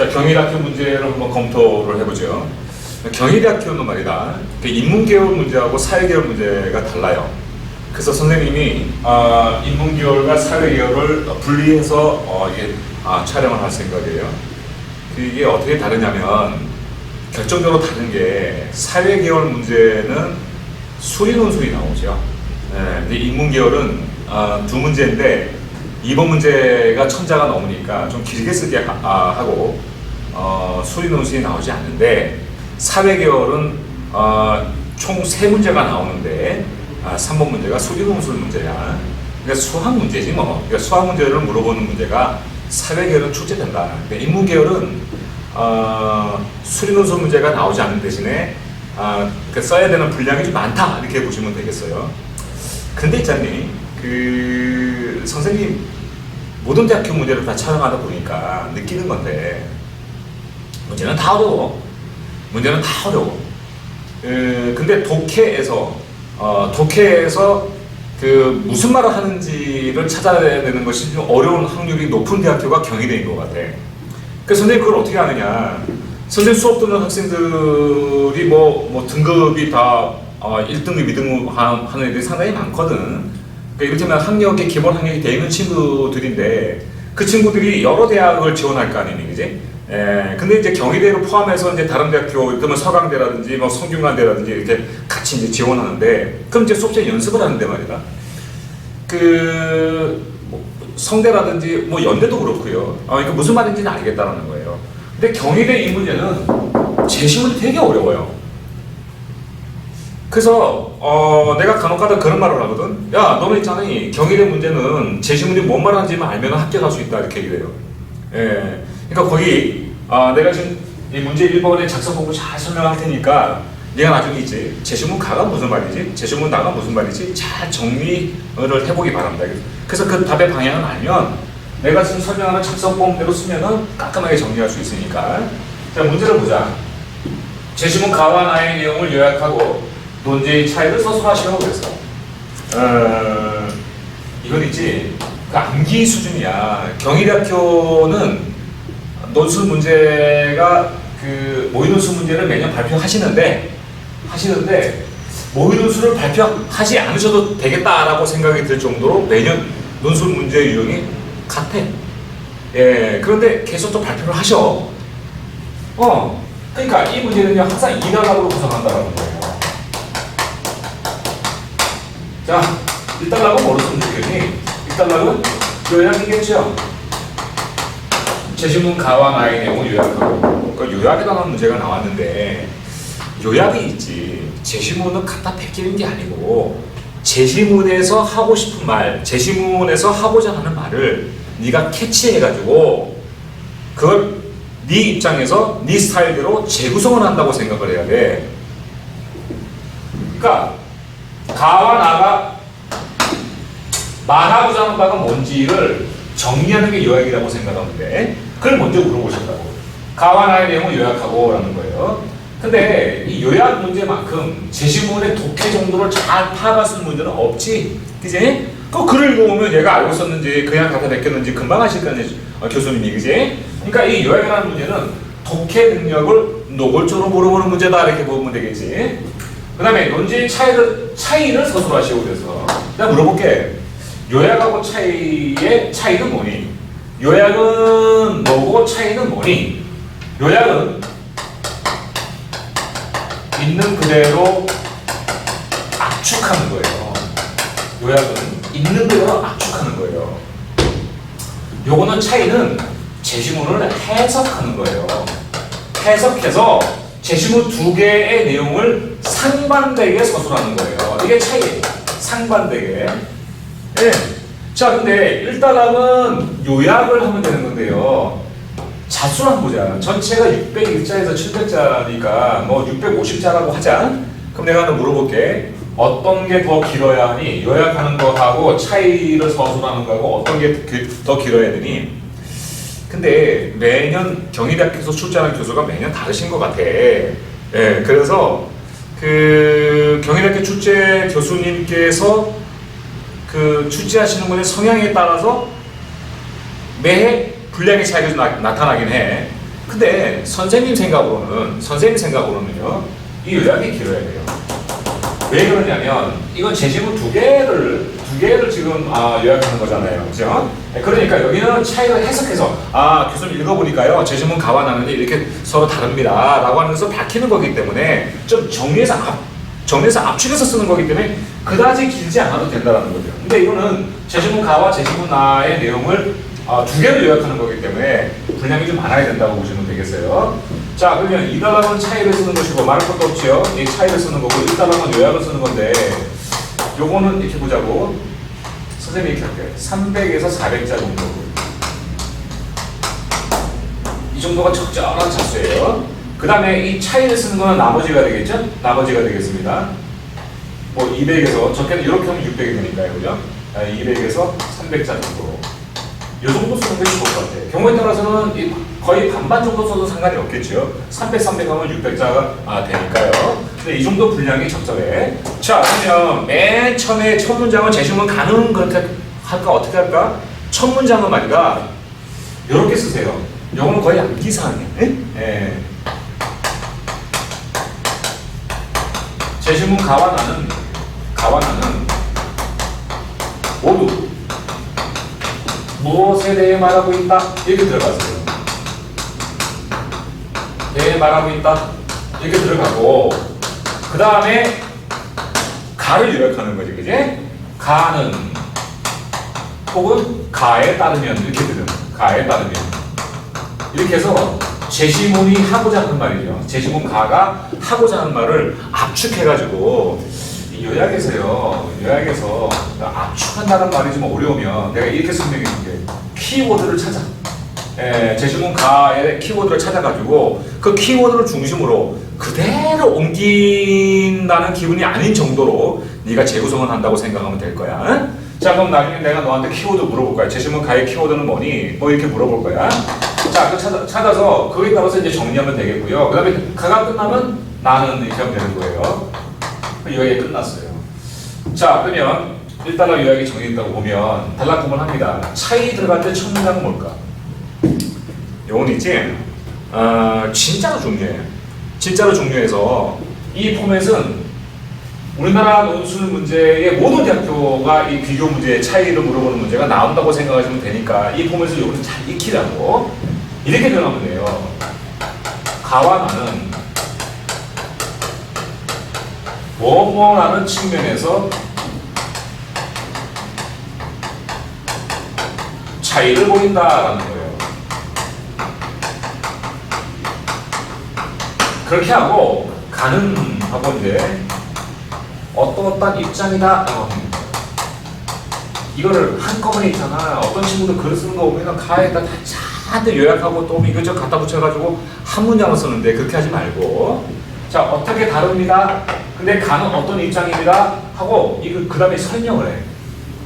자, 경희대학교 문제를 한번 검토를 해보죠. 경희대학교는 말이다, 인문계열 문제하고 사회계열 문제가 달라요. 그래서 선생님이 인문계열과 사회계열을 분리해서 이게 촬영을 할 생각이에요. 이게 어떻게 다르냐면 결정적으로 다른 게 사회계열 문제는 수리 논술이 나오죠. 근데 인문계열은 두 문제인데 이번 문제가 천자가 넘으니까 좀 길게 쓰게 하고 수리 논술이 나오지 않는데, 사회계열은 총 3문제가 나오는데 3번 문제가 수리 논술 문제야. 그러니까 수학 문제지 뭐. 그러니까 수학 문제를 물어보는 문제가 사회계열은 출제된다. 근데 인문계열은 수리 논술 문제가 나오지 않는 대신에 그 써야 되는 분량이 좀 많다, 이렇게 보시면 되겠어요. 근데 있잖니, 선생님 모든 대학교 문제를 다 촬영하다 보니까 느끼는 건데, 문제는 다 어려워. 문제는 다 어려워. 근데 독해에서 그 무슨 말을 하는지를 찾아야 되는 것이 좀 어려운 확률이 높은 대학교가 경희대인 것 같아. 그래서 선생님 그걸 어떻게 하느냐. 선생님 수업 듣는 학생들이 뭐 등급이 다 1등급, 2등급 하는 애들이 상당히 많거든. 그러니까 이를테면 학력이, 기본 학력이 돼 있는 친구들인데 그 친구들이 여러 대학을 지원할 거 아니니, 그지? 근데 이제 경희대를 포함해서 이제 다른 대학교, 그러면 서강대라든지 뭐 성균관대라든지 이렇게 같이 이제 지원하는데, 그럼 이제 수업생 연습을 하는데 말이다. 뭐 성대라든지 뭐 연대도 그렇고요. 그러니까 무슨 말인지는 알겠다라는 거예요. 근데 경희대 이 문제는 재시문이 되게 어려워요. 그래서 내가 간혹가다 그런 말을 하거든. 야, 너는 있잖아, 경희대 문제는 재시문이 뭔 말하는지만 알면 합격할 수 있다, 이렇게 얘기를 해요. 그러니까 거기 내가 지금 이 문제 1번에 작성 공부 잘 설명할 테니까 네가 나중에 이제 재시문 가가 무슨 말이지, 재시문 나가 무슨 말이지 잘 정리를 해보기 바랍니다. 그래서 그 답의 방향을 알면 내가 지금 설명하는 작성법대로 쓰면은 깔끔하게 정리할 수 있으니까. 자, 문제를 보자. 재시문 가와 나의 내용을 요약하고 논제의 차이를 서술하시라고 그랬어. 이건 있지, 그 암기 수준이야. 경희대학교는 논술 문제가 그 모의논술 문제를 매년 발표하시는데 모의논술을 발표하지 않으셔도 되겠다라고 생각이 들 정도로 매년 논술 문제 유형이 같아. 그런데 계속 또 발표를 하셔. 그러니까 이 문제는요, 항상 2단락으로 구성한다라는 거예요. 자, 1단락은 뭐로 쓰면 좋겠니? 1단락은 요약이겠죠. 재시문 가와 나의 내용을 요약하고, 그러니까 요약에 관한 문제가 나왔는데 요약이 있지, 재시문은 갖다 베끼는 게 아니고 재시문에서 하고 싶은 말, 재시문에서 하고자 하는 말을 네가 캐치해가지고 그걸 네 입장에서 네 스타일대로 재구성을 한다고 생각을 해야 돼. 그러니까 가와 나가 말하고자 하는 바가 뭔지를 정리하는 게 요약이라고 생각하는데, 그걸 먼저 물어보셨다고. 가와 나의 내용을 요약하고 라는 거예요. 근데 이 요약 문제만큼 재시문의 독해 정도를 잘 파악할 수 있는 문제는 없지, 그지? 그 글을 읽어보면 얘가 알고 썼는지 그냥 갖다 베꼈는지 금방 아실 거 아니에요, 교수님이, 그지? 그러니까 이 요약이라는 문제는 독해 능력을 노골적으로 물어보는 문제다, 이렇게 보면 되겠지. 그 다음에 논지의 차이를 서술하시고, 그래서 내가 물어볼게. 요약하고 차이의 차이는 뭐니? 요약은 뭐고 차이는 뭐니? 요약은 있는 그대로 압축하는 거예요. 요약은 있는 그대로 압축하는 거예요. 요거는, 차이는 재시문을 해석하는 거예요. 해석해서 재시문 2개의 내용을 상반되게 서술하는 거예요. 이게 차이예요. 상반되게. 자, 근데 1단락은 요약을 하면 되는 건데요. 자수를 한번 보자. 전체가 601자에서 700자니까 뭐 650자라고 하자. 그럼 내가 하나 물어볼게. 어떤 게 더 길어야 하니? 요약하는 거하고 차이를 서술하는 거하고 어떤 게 더 길어야 되니? 근데 매년 경희대학교에서 출제하는 교수가 매년 다르신 것 같아. 그래서 그 경희대학교 출제 교수님께서 그 출제하시는 분의 성향에 따라서 매해 분량의 차이가 좀 나타나긴 해. 근데 선생님 생각으로는요, 이 요약이 길어야 돼요. 왜 그러냐면 이건 제시문 두 개를 지금 요약하는 거잖아요, 그죠? 그러니까 여기는 차이를 해석해서 교수님 읽어보니까요 제시문 가와 나는데 이렇게 서로 다릅니다라고 하면서 밝히는 거기 때문에 좀 정리해서 압축해서 쓰는 거기 때문에 그다지 길지 않아도 된다는 거죠. 근데 이거는 제시문 가와 제시문 나의 내용을 두 개를 요약하는 거기 때문에 분량이 좀 많아야 된다고 보시면 되겠어요. 자, 그러면 2달러는 차이를 쓰는 것이고 말할 것도 없지요. 이 차이를 쓰는 거고 1달러는 요약을 쓰는 건데 요거는 이렇게 보자고. 선생님이 이렇게 할게요. 300에서 400자 정도. 이 정도가 적절한 자수예요. 그 다음에 이 차이를 쓰는 거는 나머지가 되겠죠? 나머지가 되겠습니다. 뭐 200에서 적게는 이렇게 하면 600이 되니까요, 그죠? 200에서 300자 정도. 이 정도 쓰는 게 좋을 것 같아요. 경우에 따라서는 거의 반반 정도 써도 상관이 없겠죠. 300, 300 하면 600자가 되니까요. 근데 이 정도 분량이 적절해. 자, 그러면 맨 처음에 첫 문장은 제시문 가능 그렇게 할까? 어떻게 할까? 첫 문장은 말이다. 이렇게 쓰세요. 요거는 거의 암기사항이에요. 예. 제시문 가와 나는 모두 무엇에 대해 말하고 있다? 이렇게 들어가세요. 대해 말하고 있다. 이렇게 들어가고 그 다음에 가를 요약하는 거지, 그지? 가는 혹은 가에 따르면 이렇게 들으면 가에 따르면 이렇게 해서 제시문이 하고자 하는 말이죠. 제시문 가가 하고자 하는 말을 압축해가지고 요약에서 압축한다는 말이 좀 어려우면 내가 이렇게 설명해 줄게. 키워드를 찾아. 제시문 가의 키워드를 찾아가지고 그 키워드를 중심으로 그대로 옮긴다는 기분이 아닌 정도로 네가 재구성을 한다고 생각하면 될 거야. 자, 그럼 나중에 내가 너한테 키워드 물어볼 거야. 제시문 가의 키워드는 뭐니? 뭐 이렇게 물어볼 거야. 자, 그 찾아서 그거에 따라서 이제 정리하면 되겠고요. 그 다음에 가가 끝나면 나는 이렇게 하면 되는 거예요. 요약이 끝났어요. 자, 그러면 1달러 요약이 정리됐다고 보면 단락구문 합니다. 차이 들어갈 때 첫 문장은 뭘까? 요건 있지? 진짜로 중요해요. 진짜로 중요해서 이 포맷은 우리나라 논술 문제의 모든 대학교가 이 비교 문제의 차이를 물어보는 문제가 나온다고 생각하시면 되니까 이 포맷을 여기서 잘 익히라고 이렇게 변하면 돼요. 가와 나는 뭐뭐라는 측면에서 차이를 보인다라는 거예요. 그렇게 하고 가는 하고 이제 어떠한 입장이다 라고 합니다. 이거를 한꺼번에 있잖아. 어떤 친구들 글 쓰는 거 보면 가에다 다 잔뜩 요약하고 또 이것저것 갖다 붙여가지고 한 문장을 쓰는데 그렇게 하지 말고 자, 어떻게 다릅니다. 근데 가는 어떤 입장입니다 하고 이거 그 다음에 설명을 해.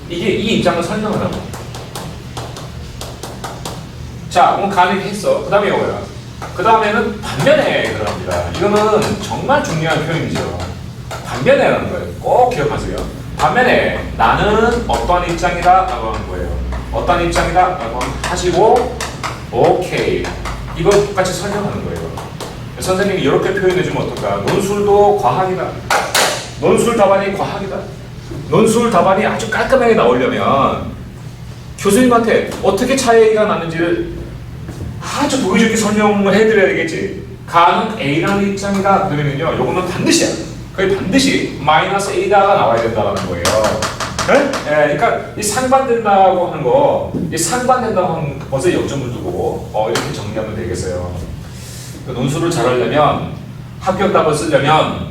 이게 이 입장을 설명을 하고. 자, 그럼 가는 게 했어. 그 다음에 이거야. 그 다음에는 반면에 들어갑니다. 이거는 정말 중요한 표현이죠. 반면에라는 거예요. 꼭 기억하세요. 반면에 나는 어떠한 입장이다 라고 하는 거예요. 어떠한 입장이다 라고 하시고 오케이. 이거 똑같이 설명하는 거예요. 선생님이 이렇게 표현해주면 어떨까? 논술도 과학이다. 논술 답안이 과학이다. 논술 답안이 아주 깔끔하게 나오려면 교수님한테 어떻게 차이가 나는지를 아주 보여주게 설명을 해드려야 되겠지. 가는 A라는 입장이다. 그러면요, 요거는 반드시야. 거의 반드시 마이너스 A다가 나와야 된다는 거예요. 네? 그러니까 이 상반된다고 하는 거, 이 상반된다고 하는 것에 요점을 두고 이렇게 정리하면 되겠어요. 논술을 잘 하려면 합격답을 쓰려면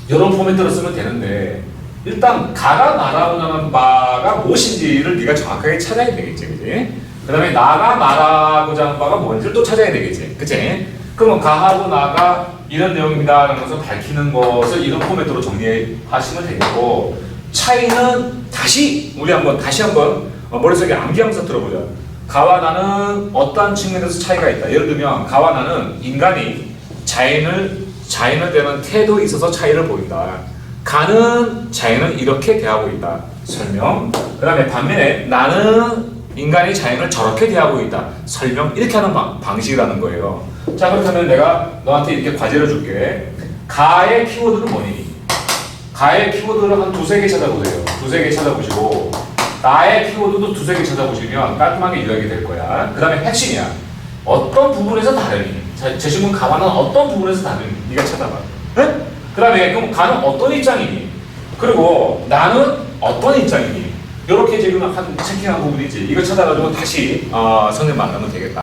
이런 포맷으로 쓰면 되는데 일단 가가 말하는 바가 무엇인지를 네가 정확하게 찾아야 되겠지, 그지? 그 다음에 나가 말하고자 하는 바가 뭔지를 또 찾아야 되겠지, 그치? 그러면 가하고 나가 이런 내용입니다 라는 것을 밝히는 것을 이런 포맷으로 정리하시면 되겠고 차이는 우리 다시 한번 머릿속에 암기하면서 들어보자. 가와 나는 어떠한 측면에서 차이가 있다. 예를 들면 가와 나는 인간이 자연을 대하는 태도에 있어서 차이를 보인다. 가는 자연을 이렇게 대하고 있다. 설명. 그 다음에 반면에 나는 인간이 자연을 저렇게 대하고 있다. 설명. 이렇게 하는 방식이라는 거예요. 자, 그렇다면 내가 너한테 이렇게 과제를 줄게. 가의 키워드는 뭐니? 가의 키워드를 한 두세 개 찾아보세요. 두세 개 찾아보시고 나의 키워드도 두세 개 찾아보시면 깔끔하게 요약이 될 거야. 그 다음에 핵심이야. 어떤 부분에서 다르니? 자, 제시문 가와는 어떤 부분에서 다르니? 네가 찾아봐. 네? 그 다음에 그럼 가는 어떤 입장이니? 그리고 나는 어떤 입장이니? 이렇게 지금 한 체킹한 부분이지. 이거 찾아가지고 다시 선생님 만나면 되겠다.